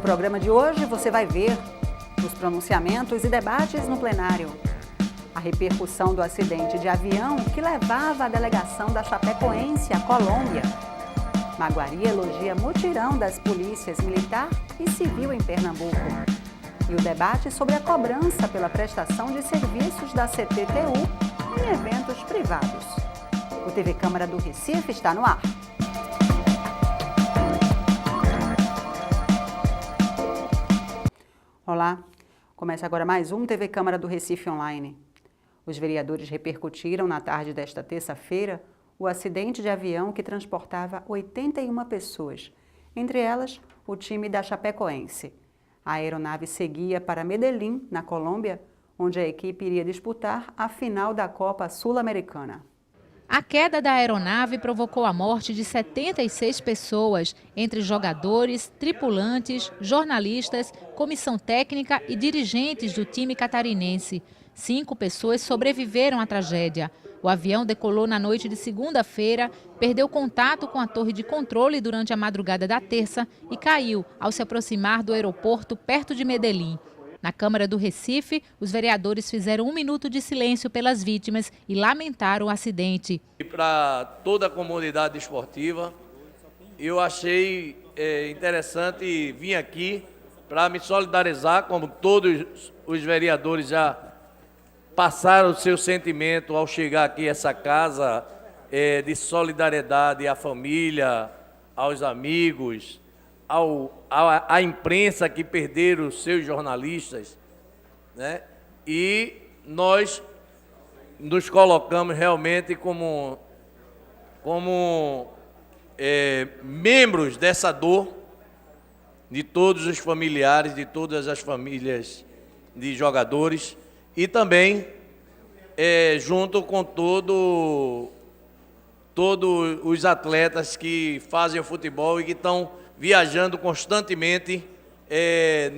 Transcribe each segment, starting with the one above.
programa de hoje você vai ver os pronunciamentos e debates no plenário. A repercussão do acidente de avião que levava a delegação da Chapecoense à Colômbia. Maguari elogia mutirão das polícias militar e civil em Pernambuco. E o debate sobre a cobrança pela prestação de serviços da CTTU em eventos privados. O TV Câmara do Recife está no ar. Olá, começa agora mais um TV Câmara do Recife Online. Os vereadores repercutiram na tarde desta terça-feira o acidente de avião que transportava 81 pessoas, entre elas o time da Chapecoense. A aeronave seguia para Medellín, na Colômbia, onde a equipe iria disputar a final da Copa Sul-Americana. A queda da aeronave provocou a morte de 76 pessoas, entre jogadores, tripulantes, jornalistas, comissão técnica e dirigentes do time catarinense. 5 pessoas sobreviveram à tragédia. O avião decolou na noite de segunda-feira, perdeu contato com a torre de controle durante a madrugada da terça e caiu ao se aproximar do aeroporto perto de Medellín. Na Câmara do Recife, os vereadores fizeram 1 minuto de silêncio pelas vítimas e lamentaram o acidente. E para toda a comunidade esportiva, eu achei interessante vir aqui para me solidarizar, como todos os vereadores já passaram o seu sentimento ao chegar aqui a essa casa de solidariedade à família, aos amigos, à imprensa que perderam os seus jornalistas, né? E nós nos colocamos realmente como membros dessa dor de todos os familiares, de todas as famílias de jogadores e também junto com todos os atletas que fazem o futebol e que estão viajando constantemente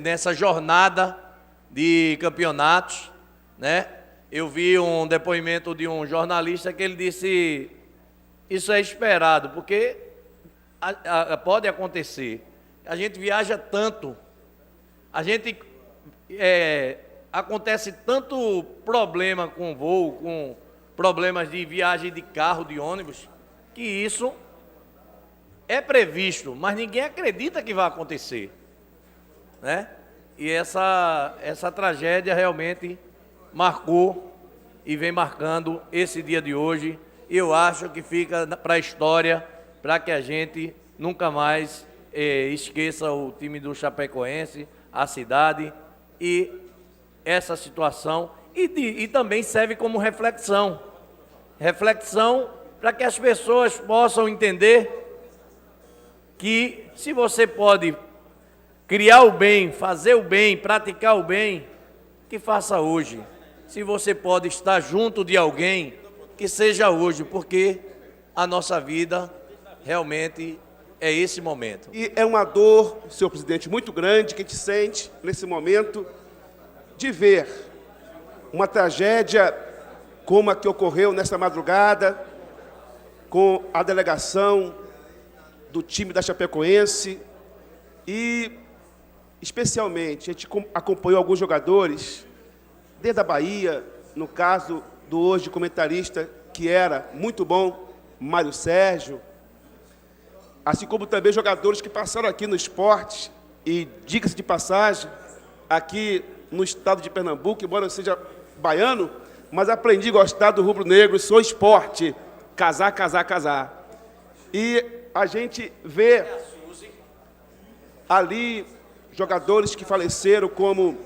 nessa jornada de campeonatos, né? Eu vi um depoimento de um jornalista que ele disse: isso é esperado, porque pode acontecer. A gente viaja tanto, acontece tanto problema com voo, com problemas de viagem de carro, de ônibus, que isso é previsto, mas ninguém acredita que vai acontecer, né? E essa tragédia realmente marcou e vem marcando esse dia de hoje. E eu acho que fica para a história, para que a gente nunca mais esqueça o time do Chapecoense, a cidade e essa situação. E também serve como reflexão para que as pessoas possam entender que se você pode criar o bem, fazer o bem, praticar o bem, que faça hoje. Se você pode estar junto de alguém, que seja hoje, porque a nossa vida realmente é esse momento. E é uma dor, senhor presidente, muito grande que a gente sente nesse momento de ver uma tragédia como a que ocorreu nesta madrugada com a delegação do time da Chapecoense e, especialmente, a gente acompanhou alguns jogadores desde a Bahia, no caso do hoje comentarista, que era muito bom, Mário Sérgio, assim como também jogadores que passaram aqui no esporte, e diga-se de passagem, aqui no estado de Pernambuco, embora eu seja baiano, mas aprendi a gostar do rubro-negro, sou esporte, casar, casar, casar. E a gente vê ali jogadores que faleceram como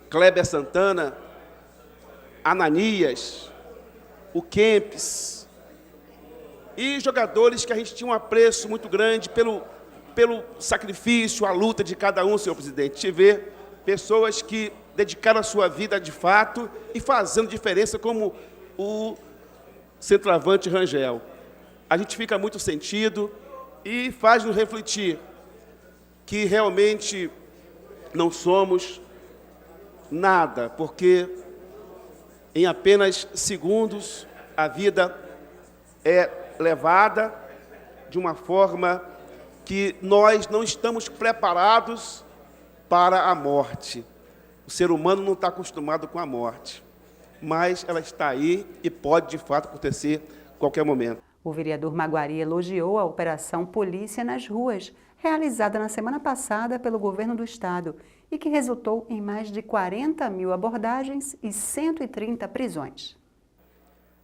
Kleber Santana, Ananias, o Kempis, e jogadores que a gente tinha um apreço muito grande pelo sacrifício, a luta de cada um, senhor presidente. A gente vê pessoas que dedicaram a sua vida de fato e fazendo diferença, como o centroavante Rangel. A gente fica muito sentido e faz-nos refletir que realmente não somos nada, porque em apenas segundos a vida é levada de uma forma que nós não estamos preparados para a morte. O ser humano não está acostumado com a morte, mas ela está aí e pode, de fato, acontecer a qualquer momento. O vereador Maguari elogiou a Operação Polícia nas Ruas, realizada na semana passada pelo governo do estado e que resultou em mais de 40 mil abordagens e 130 prisões.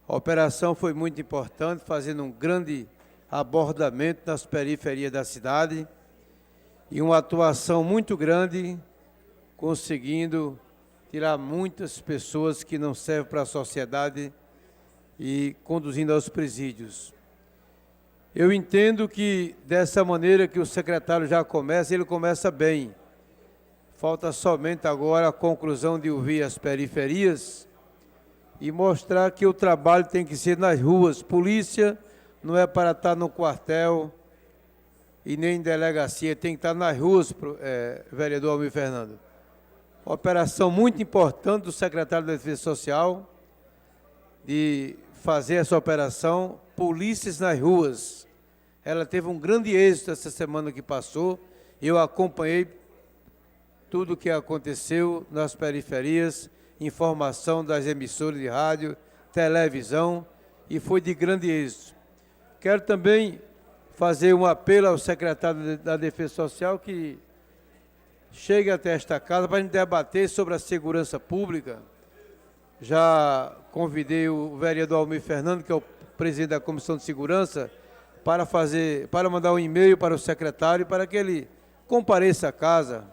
A operação foi muito importante, fazendo um grande abordamento nas periferias da cidade e uma atuação muito grande, conseguindo tirar muitas pessoas que não servem para a sociedade e conduzindo aos presídios. Eu entendo que dessa maneira que o secretário já começa, ele começa bem. Falta somente agora a conclusão de ouvir as periferias e mostrar que o trabalho tem que ser nas ruas. Polícia não é para estar no quartel e nem em delegacia, tem que estar nas ruas, vereador Almir Fernando. Operação muito importante do secretário da Defesa Social, de fazer essa operação Polícias nas Ruas. Ela teve um grande êxito essa semana que passou. Eu acompanhei tudo o que aconteceu nas periferias, informação das emissoras de rádio, televisão, e foi de grande êxito. Quero também fazer um apelo ao secretário da Defesa Social que chegue até esta casa para a gente debater sobre a segurança pública. Já convidei o vereador Almir Fernando, que é o presidente da Comissão de Segurança, para mandar um e-mail para o secretário para que ele compareça à casa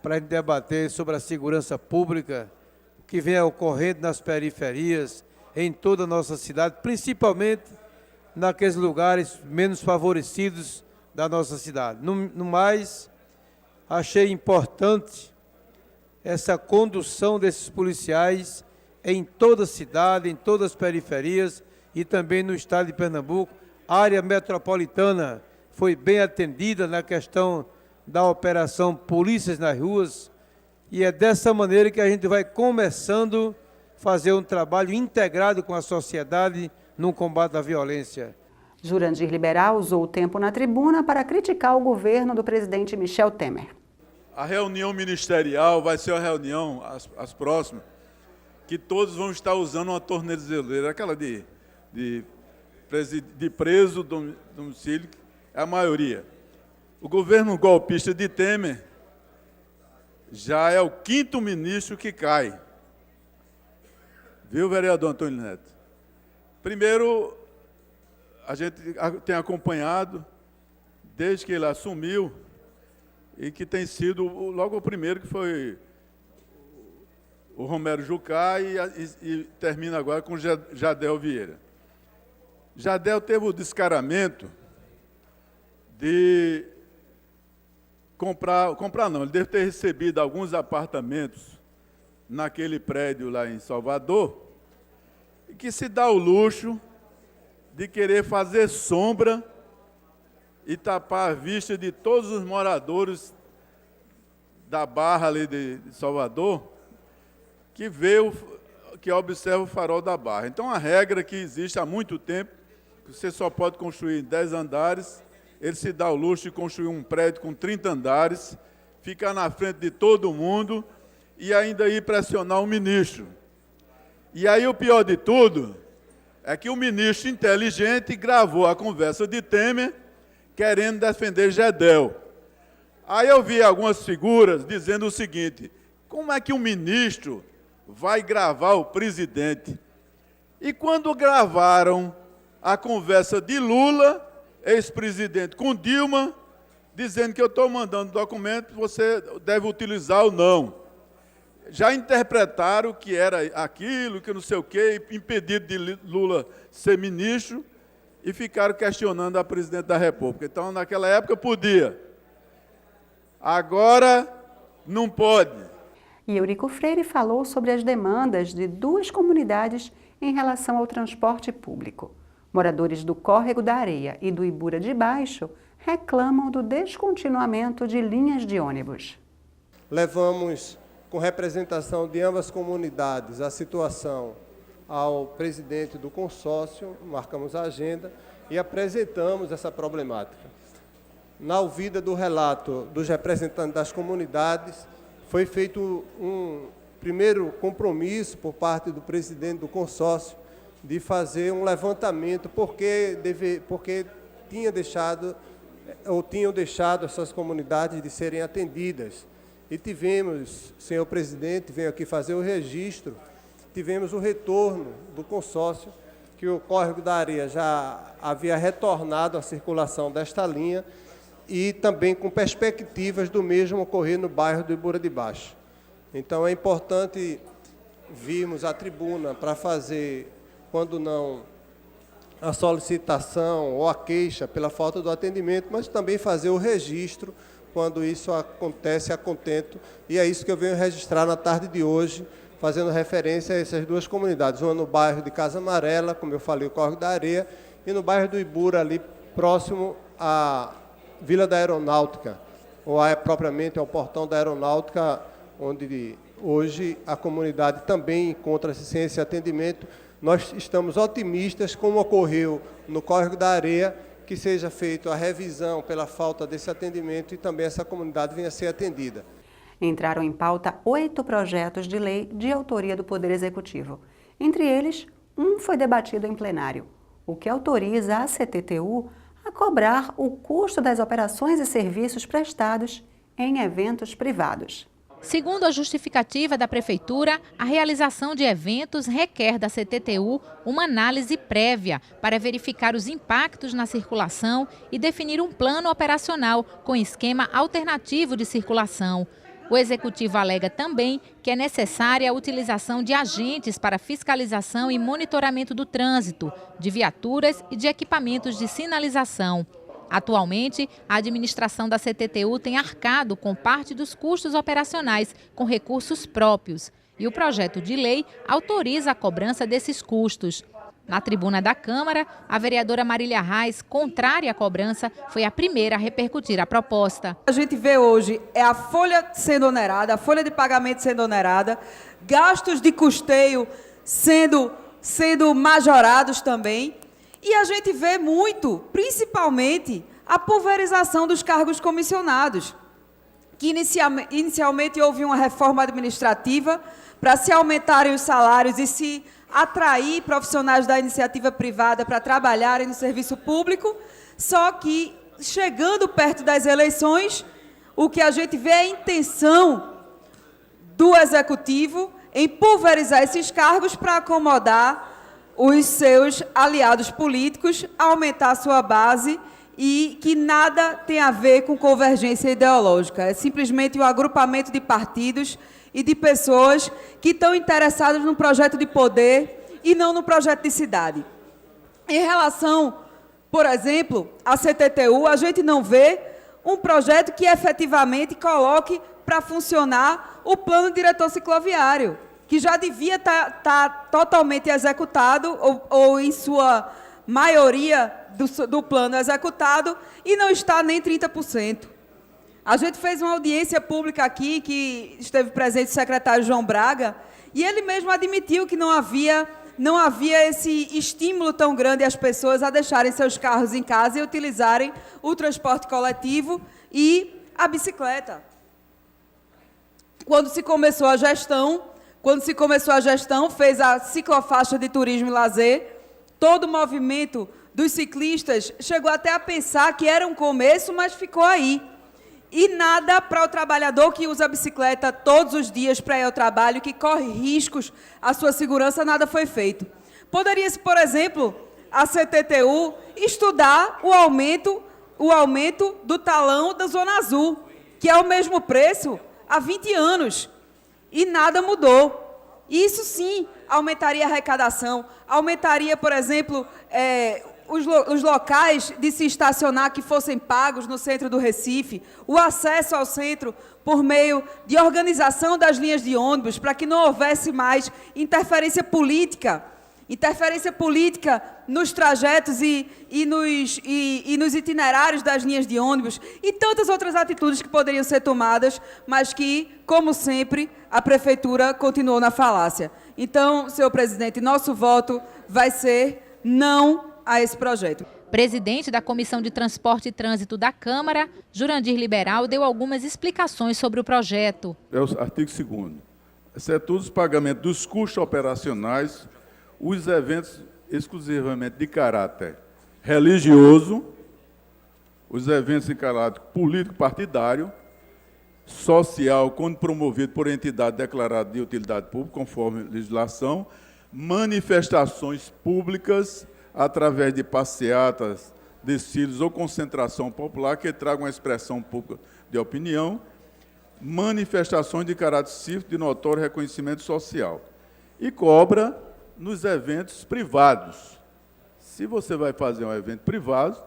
para a gente debater sobre a segurança pública que vem ocorrendo nas periferias, em toda a nossa cidade, principalmente naqueles lugares menos favorecidos da nossa cidade. No mais, achei importante essa condução desses policiais em toda a cidade, em todas as periferias e também no estado de Pernambuco. A área metropolitana foi bem atendida na questão da operação Polícias nas Ruas e é dessa maneira que a gente vai começando a fazer um trabalho integrado com a sociedade no combate à violência. Jurandir Liberal usou o tempo na tribuna para criticar o governo do presidente Michel Temer. A reunião ministerial vai ser uma reunião, as próximas, que todos vão estar usando uma tornozeleira, aquela de preso domicílio, é a maioria. O governo golpista de Temer já é o 5º ministro que cai. Viu, vereador Antônio Neto? Primeiro, a gente tem acompanhado, desde que ele assumiu, e que tem sido logo o primeiro, que foi o Romero Jucá, e termina agora com Jadel Vieira. Jadel teve o descaramento de comprar não, ele deve ter recebido alguns apartamentos naquele prédio lá em Salvador, e que se dá o luxo de querer fazer sombra e tapar a vista de todos os moradores da Barra ali de Salvador, que observa o farol da Barra. Então, a regra que existe há muito tempo, que você só pode construir 10 andares, ele se dá o luxo de construir um prédio com 30 andares, ficar na frente de todo mundo e ainda ir pressionar o ministro. E aí o pior de tudo é que o ministro inteligente gravou a conversa de Temer querendo defender Jadel. Aí eu vi algumas figuras dizendo o seguinte: como é que o ministro vai gravar o presidente? E quando gravaram a conversa de Lula, ex-presidente, com Dilma, dizendo que eu estou mandando documento, você deve utilizar ou não. Já interpretaram que era aquilo, que não sei o quê, impedido de Lula ser ministro, e ficaram questionando a presidente da República. Então, naquela época, podia. Agora, não pode. E Eurico Freire falou sobre as demandas de 2 comunidades em relação ao transporte público. Moradores do Córrego da Areia e do Ibura de Baixo reclamam do descontinuamento de linhas de ônibus. Levamos, com representação de ambas comunidades, a situação ao presidente do consórcio, marcamos a agenda e apresentamos essa problemática. na ouvida do relato dos representantes das comunidades, foi feito um primeiro compromisso por parte do presidente do consórcio de fazer um levantamento porque tinham deixado essas comunidades de serem atendidas. E tivemos, senhor presidente, venho aqui fazer o registro, tivemos o retorno do consórcio, que o Córrego da Areia já havia retornado à circulação desta linha e também com perspectivas do mesmo ocorrer no bairro do Ibura de Baixo. Então, é importante virmos à tribuna para fazer, quando não a solicitação ou a queixa pela falta do atendimento, mas também fazer o registro quando isso acontece a contento. E é isso que eu venho registrar na tarde de hoje, fazendo referência a essas duas comunidades, uma no bairro de Casa Amarela, como eu falei, o Córrego da Areia, e no bairro do Ibura, ali próximo à Vila da Aeronáutica, ou propriamente ao Portão da Aeronáutica, onde hoje a comunidade também encontra-se sem esse atendimento. Nós estamos otimistas, como ocorreu no Córrego da Areia, que seja feita a revisão pela falta desse atendimento e também essa comunidade venha a ser atendida. Entraram em pauta 8 projetos de lei de autoria do Poder Executivo. Entre eles, um foi debatido em plenário, o que autoriza a CTTU a cobrar o custo das operações e serviços prestados em eventos privados. Segundo a justificativa da Prefeitura, a realização de eventos requer da CTTU uma análise prévia para verificar os impactos na circulação e definir um plano operacional com esquema alternativo de circulação. O Executivo alega também que é necessária a utilização de agentes para fiscalização e monitoramento do trânsito, de viaturas e de equipamentos de sinalização. Atualmente, a administração da CTTU tem arcado com parte dos custos operacionais com recursos próprios e o projeto de lei autoriza a cobrança desses custos. Na tribuna da Câmara, a vereadora Marília Reis, contrária à cobrança, foi a primeira a repercutir a proposta. A gente vê hoje a folha sendo onerada, a folha de pagamento sendo onerada, gastos de custeio sendo majorados também. E a gente vê muito, principalmente, a pulverização dos cargos comissionados, que inicialmente houve uma reforma administrativa para se aumentarem os salários e se atrair profissionais da iniciativa privada para trabalharem no serviço público, só que, chegando perto das eleições, o que a gente vê é a intenção do Executivo em pulverizar esses cargos para acomodar os seus aliados políticos, aumentar a sua base e que nada tem a ver com convergência ideológica. É simplesmente o agrupamento de partidos e de pessoas que estão interessadas no projeto de poder e não no projeto de cidade. Em relação, por exemplo, à CTTU, a gente não vê um projeto que efetivamente coloque para funcionar o plano diretor cicloviário, que já devia estar totalmente executado, ou em sua maioria do plano executado, e não está nem 30%. A gente fez uma audiência pública aqui, que esteve presente o secretário João Braga, e ele mesmo admitiu que não havia esse estímulo tão grande às pessoas a deixarem seus carros em casa e utilizarem o transporte coletivo e a bicicleta. Quando se começou a gestão, fez a ciclofaixa de turismo e lazer, todo o movimento dos ciclistas chegou até a pensar que era um começo, mas ficou aí. E nada para o trabalhador que usa a bicicleta todos os dias para ir ao trabalho, que corre riscos à sua segurança, nada foi feito. Poderia-se, por exemplo, a CTTU estudar o aumento do talão da Zona Azul, que é o mesmo preço há 20 anos. E nada mudou. Isso sim aumentaria a arrecadação, aumentaria, por exemplo, os locais de se estacionar que fossem pagos no centro do Recife, o acesso ao centro por meio de organização das linhas de ônibus, para que não houvesse mais interferência política nos trajetos e nos itinerários das linhas de ônibus, e tantas outras atitudes que poderiam ser tomadas, mas que, como sempre, a Prefeitura continuou na falácia. Então, senhor presidente, nosso voto vai ser não a esse projeto. Presidente da Comissão de Transporte e Trânsito da Câmara, Jurandir Liberal, deu algumas explicações sobre o projeto. É o artigo 2º. Exceto os pagamentos dos custos operacionais, os eventos exclusivamente de caráter religioso, os eventos de caráter político-partidário, social, quando promovido por entidade declarada de utilidade pública, conforme legislação, manifestações públicas, através de passeatas, desfiles ou concentração popular que tragam uma expressão pública de opinião, manifestações de caráter cívico de notório reconhecimento social. E cobra nos eventos privados. Se você vai fazer um evento privado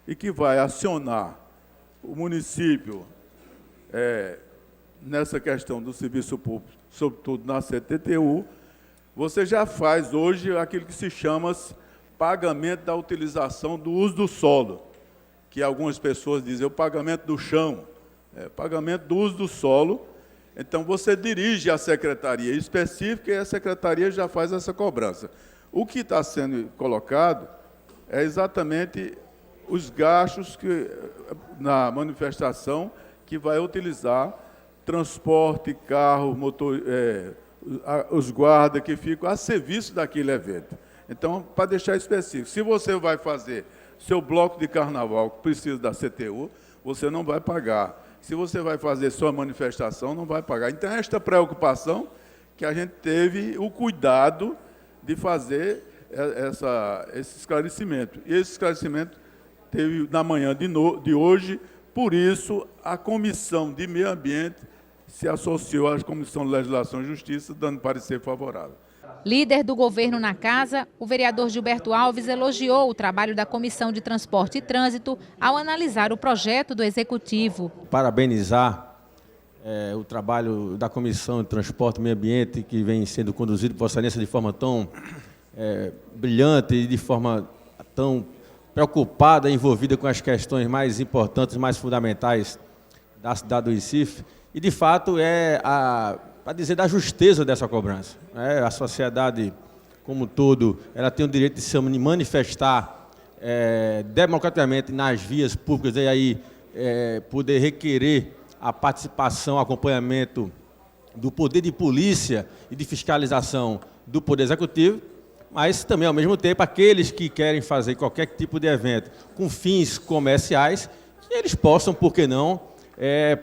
e que vai acionar o município nessa questão do serviço público, sobretudo na CTTU, você já faz hoje aquilo que se chama pagamento da utilização do uso do solo, que algumas pessoas dizem o pagamento do chão, pagamento do uso do solo. Então, você dirige a secretaria específica e a secretaria já faz essa cobrança. O que está sendo colocado é exatamente os gastos que, na manifestação que vai utilizar transporte, carro, motor, os guardas que ficam a serviço daquele evento. Então, para deixar específico, se você vai fazer seu bloco de carnaval que precisa da CTU, você não vai pagar. Se você vai fazer sua manifestação, não vai pagar. Então, esta preocupação que a gente teve o cuidado de fazer esse esclarecimento. E esse esclarecimento teve na manhã de hoje, por isso, a Comissão de Meio Ambiente se associou à Comissão de Legislação e Justiça, dando parecer favorável. Líder do governo na casa, o vereador Gilberto Alves elogiou o trabalho da Comissão de Transporte e Trânsito ao analisar o projeto do Executivo. Parabenizar o trabalho da Comissão de Transporte e Meio Ambiente, que vem sendo conduzido por Vossa Excelência de forma tão brilhante e de forma tão preocupada, envolvida com as questões mais importantes, mais fundamentais da cidade do Recife. E, de fato, para dizer da justeza dessa cobrança. A sociedade, como um todo, ela tem o direito de se manifestar democraticamente nas vias públicas e aí poder requerer a participação, acompanhamento do poder de polícia e de fiscalização do Poder Executivo, mas também, ao mesmo tempo, aqueles que querem fazer qualquer tipo de evento com fins comerciais, que eles possam, por que não,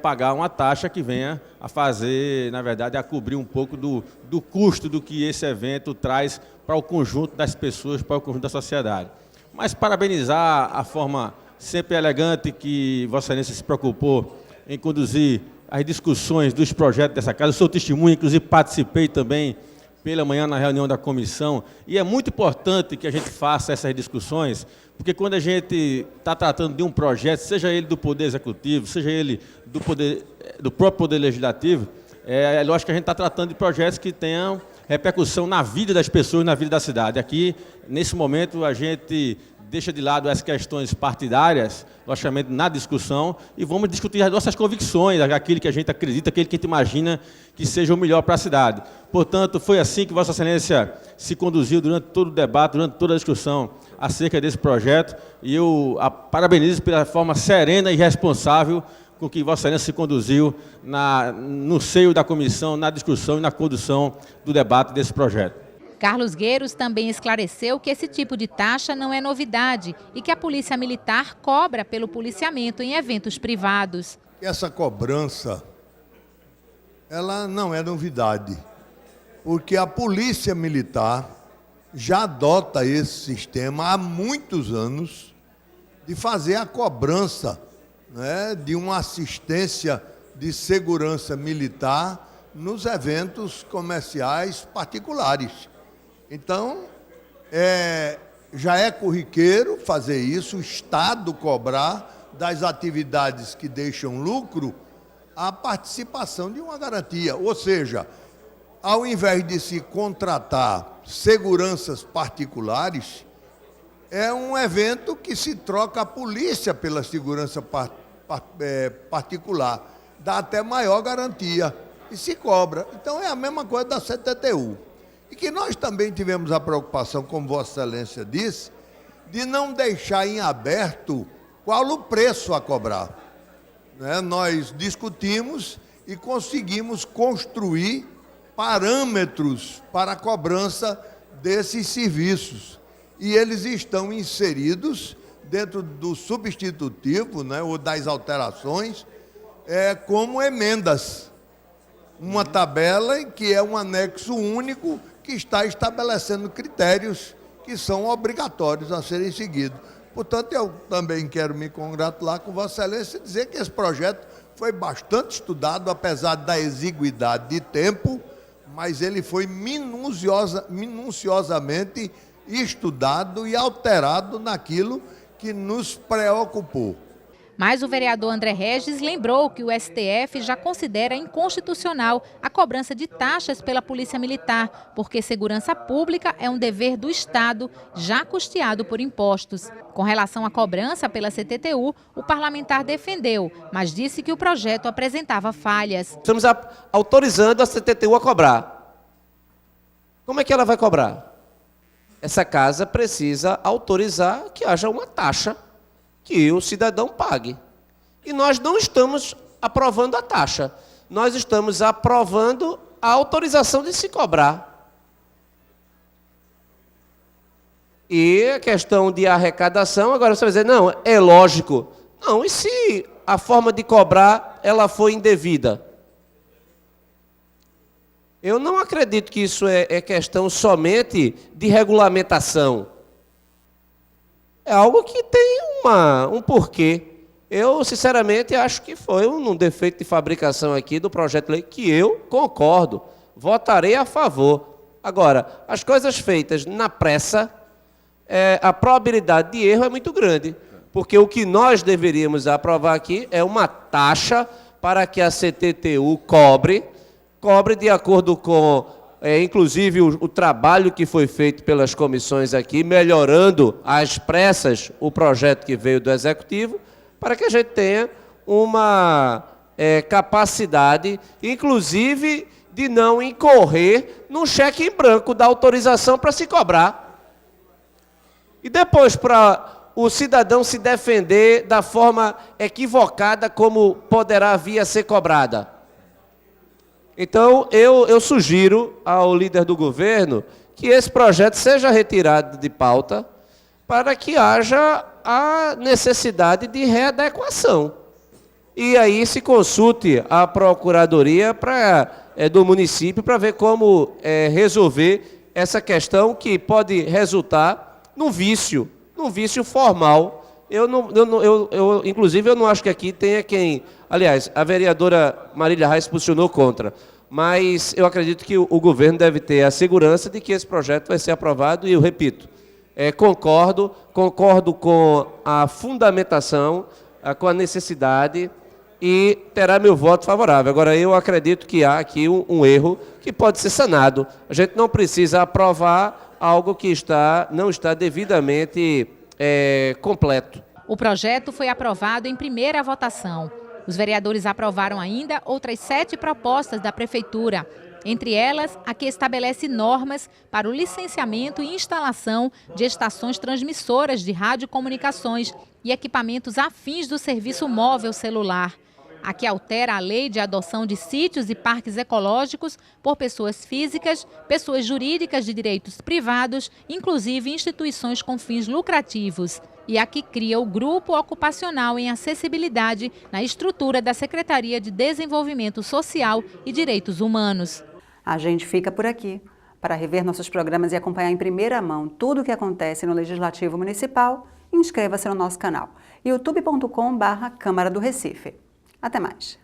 pagar uma taxa que venha a fazer, na verdade, a cobrir um pouco do custo do que esse evento traz para o conjunto das pessoas, para o conjunto da sociedade. Mas parabenizar a forma sempre elegante que Vossa Excelência se preocupou em conduzir as discussões dos projetos dessa casa. Eu sou testemunha, inclusive participei também pela manhã na reunião da comissão, e é muito importante que a gente faça essas discussões, porque quando a gente está tratando de um projeto, seja ele do Poder Executivo, seja ele do próprio Poder Legislativo, é lógico que a gente está tratando de projetos que tenham repercussão na vida das pessoas, na vida da cidade. Aqui, nesse momento, a gente deixa de lado as questões partidárias, logicamente, na discussão, e vamos discutir as nossas convicções, aquilo que a gente acredita, aquilo que a gente imagina que seja o melhor para a cidade. Portanto, foi assim que Vossa Excelência se conduziu durante todo o debate, durante toda a discussão acerca desse projeto, e eu a parabenizo pela forma serena e responsável com que Vossa Excelência se conduziu no seio da comissão, na discussão e na condução do debate desse projeto. Carlos Gueiros também esclareceu que esse tipo de taxa não é novidade e que a Polícia Militar cobra pelo policiamento em eventos privados. Essa cobrança, ela não é novidade, porque a Polícia Militar já adota esse sistema há muitos anos de fazer a cobrança, né, de uma assistência de segurança militar nos eventos comerciais particulares. Então, já é corriqueiro fazer isso, o Estado cobrar das atividades que deixam lucro a participação de uma garantia. Ou seja, ao invés de se contratar seguranças particulares, é um evento que se troca a polícia pela segurança particular, dá até maior garantia e se cobra. Então, é a mesma coisa da CTTU. E que nós também tivemos a preocupação, como Vossa Excelência disse, de não deixar em aberto qual o preço a cobrar. Né? Nós discutimos e conseguimos construir parâmetros para a cobrança desses serviços. E eles estão inseridos dentro do substitutivo, né, ou das alterações, como emendas. Uma tabela que é um anexo único que está estabelecendo critérios que são obrigatórios a serem seguidos. Portanto, eu também quero me congratular com Vossa Excelência e dizer que esse projeto foi bastante estudado, apesar da exiguidade de tempo, mas ele foi minuciosamente estudado e alterado naquilo que nos preocupou. Mas o vereador André Regis lembrou que o STF já considera inconstitucional a cobrança de taxas pela Polícia Militar, porque segurança pública é um dever do Estado, já custeado por impostos. Com relação à cobrança pela CTTU, o parlamentar defendeu, mas disse que o projeto apresentava falhas. Estamos autorizando a CTTU a cobrar. Como é que ela vai cobrar? Essa casa precisa autorizar que haja uma taxa que o cidadão pague. E nós não estamos aprovando a taxa, nós estamos aprovando a autorização de se cobrar. E a questão de arrecadação, agora você vai dizer, não, é lógico. Não, e se a forma de cobrar ela foi indevida? Eu não acredito que isso é questão somente de regulamentação. É algo que tem um porquê. Eu, sinceramente, acho que foi um defeito de fabricação aqui do projeto de lei que eu concordo, votarei a favor. Agora, as coisas feitas na pressa, a probabilidade de erro é muito grande, porque o que nós deveríamos aprovar aqui é uma taxa para que a CTTU cobre de acordo com... inclusive o trabalho que foi feito pelas comissões aqui, melhorando às pressas o projeto que veio do Executivo, para que a gente tenha uma capacidade, inclusive, de não incorrer num cheque em branco da autorização para se cobrar. E depois, para o cidadão se defender da forma equivocada como poderá vir a ser cobrada. Então, eu sugiro ao líder do governo que esse projeto seja retirado de pauta para que haja a necessidade de readequação. E aí se consulte a Procuradoria do município para ver como resolver essa questão que pode resultar num vício formal. Inclusive, eu não acho que aqui tenha quem... Aliás, a vereadora Marília Reis posicionou contra, mas eu acredito que o governo deve ter a segurança de que esse projeto vai ser aprovado, e eu repito, concordo com a fundamentação, com a necessidade, e terá meu voto favorável. Agora, eu acredito que há aqui um erro que pode ser sanado. A gente não precisa aprovar algo que não está devidamente completo. O projeto foi aprovado em primeira votação. Os vereadores aprovaram ainda outras 7 propostas da Prefeitura, entre elas a que estabelece normas para o licenciamento e instalação de estações transmissoras de radiocomunicações e equipamentos afins do serviço móvel celular. A que altera a lei de adoção de sítios e parques ecológicos por pessoas físicas, pessoas jurídicas de direitos privados, inclusive instituições com fins lucrativos. E a que cria o Grupo Ocupacional em Acessibilidade na estrutura da Secretaria de Desenvolvimento Social e Direitos Humanos. A gente fica por aqui. Para rever nossos programas e acompanhar em primeira mão tudo o que acontece no Legislativo Municipal, inscreva-se no nosso canal youtube.com/Câmara do Recife. Até mais!